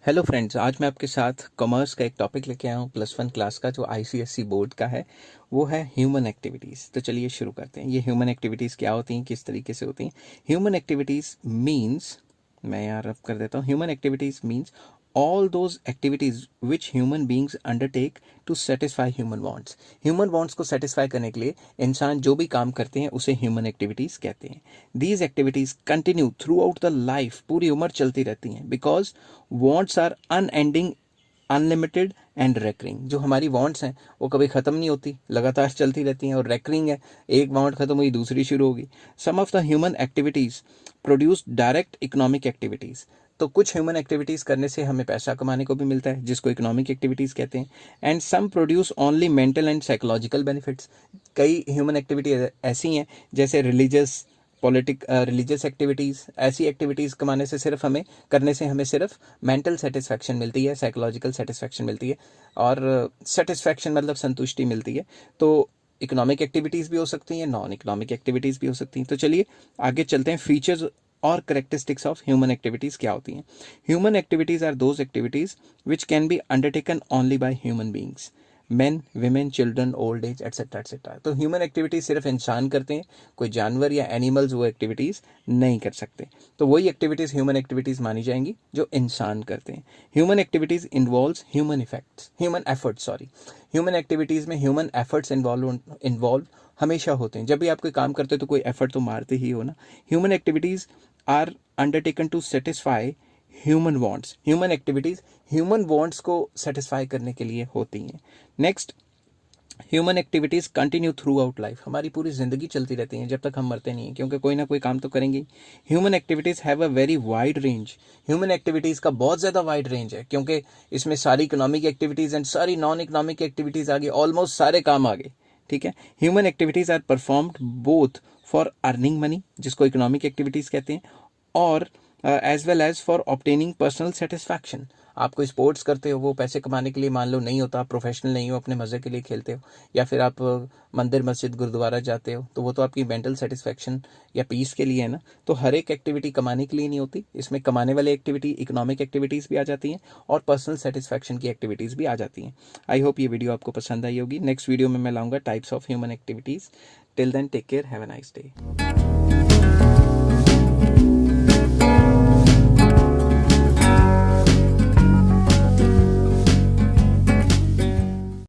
Hello friends, आज मैं आपके साथ कॉमर्स का एक टॉपिक लेके आया हूँ +1 क्लास का, जो आईसीएसई बोर्ड का है। वो है ह्यूमन एक्टिविटीज़। तो चलिए शुरू करते हैं। ये ह्यूमन एक्टिविटीज़ क्या होती हैं, किस तरीके से होती हैं। ह्यूमन एक्टिविटीज़ मीन्स, मैं यहाँ रब कर देता हूँ, human activities means all those activities which human beings undertake to satisfy human wants। human wants को satisfy करने के लिए इंसान जो भी काम करते हैं उसे human activities कहते हैं। these activities continue throughout the life, पूरी उम्र चलती रहती हैं, because wants are unending, unlimited and recurring. जो हमारी वांट्स हैं वो कभी ख़त्म नहीं होती, लगातार चलती रहती हैं। और रेकरिंग है, एक वांट ख़त्म हुई दूसरी शुरू होगी। Some of the human activities produce direct economic activities. तो कुछ ह्यूमन एक्टिविटीज़ करने से हमें पैसा कमाने को भी मिलता है, जिसको इकोनॉमिक एक्टिविटीज़ कहते हैं। And some produce only mental and psychological benefits. कई ह्यूमन एक्टिविटी ऐसी हैं, जैसे रिलीजियस एक्टिविटीज़। ऐसी एक्टिविटीज़ कमाने से करने से हमें सिर्फ मेंटल सेटिस्फैक्शन मिलती है, साइकोलॉजिकल सेटिस्फैक्शन मिलती है, और सेटिस्फैक्शन मतलब संतुष्टि मिलती है। तो इकोनॉमिक एक्टिविटीज़ भी हो सकती हैं, नॉन इकोनॉमिक एक्टिविटीज़ भी हो सकती हैं। तो चलिए आगे चलते हैं। फीचर्स और करेक्टरिस्टिक्स ऑफ ह्यूमन एक्टिविटीज़ क्या होती हैं। Human activities are those activities which can be undertaken only by human beings, men, women, children, old age etcetera etcetera. तो ह्यूमन एक्टिविटीज़ सिर्फ इंसान करते हैं, कोई जानवर या एनिमल्स वो एक्टिविटीज़ नहीं कर सकते। तो वही एक्टिविटीज़ ह्यूमन एक्टिविटीज़ मानी जाएंगी जो इंसान करते हैं। Human activities involves human efforts. Human activities में ह्यूमन एफर्ट्स इन्वॉल्व हमेशा होते हैं। जब भी आप कोई काम करते हो तो कोई एफर्ट तो मारते ही हो ना। Human activities are undertaken to satisfy human wants. Human activities human wants को सेटिस्फाई करने के लिए होती हैं। Next, human activities continue throughout life. हमारी पूरी ज़िंदगी चलती रहती हैं जब तक हम मरते नहीं हैं, क्योंकि कोई ना कोई काम तो करेंगे ही। Human activities have a very wide range. Human activities का बहुत ज़्यादा वाइड रेंज है, क्योंकि इसमें सारी इकोनॉमिक एक्टिविटीज़ एंड सारी नॉन इकोनॉमिक एक्टिविटीज़ आ गई, ऑलमोस्ट सारे काम आ गए। ठीक है। Human activities are performed both for earning money, जिसको इकोनॉमिक एक्टिविटीज़ कहते हैं, और as well as for obtaining personal satisfaction. आप कोई स्पोर्ट्स करते हो, वो पैसे कमाने के लिए मान लो नहीं होता, आप प्रोफेशनल नहीं हो, अपने मज़े के लिए खेलते हो, या फिर आप मंदिर मस्जिद गुरुद्वारा जाते हो, तो वो तो आपकी मेंटल सेटिस्फैक्शन या पीस के लिए है ना। तो हर एक एक्टिविटी कमाने के लिए नहीं होती, इसमें कमाने वाली एक्टिविटी इकोनॉमिक एक्टिविटीज़ भी आ जाती हैं और पर्सनल सेटिस्फैक्शन की एक्टिविटीज़ भी आ जाती हैं। आई होप ये वीडियो आपको पसंद आई होगी। नेक्स्ट वीडियो में मैं लाऊंगा types of human activities. Till then take care, have a nice day.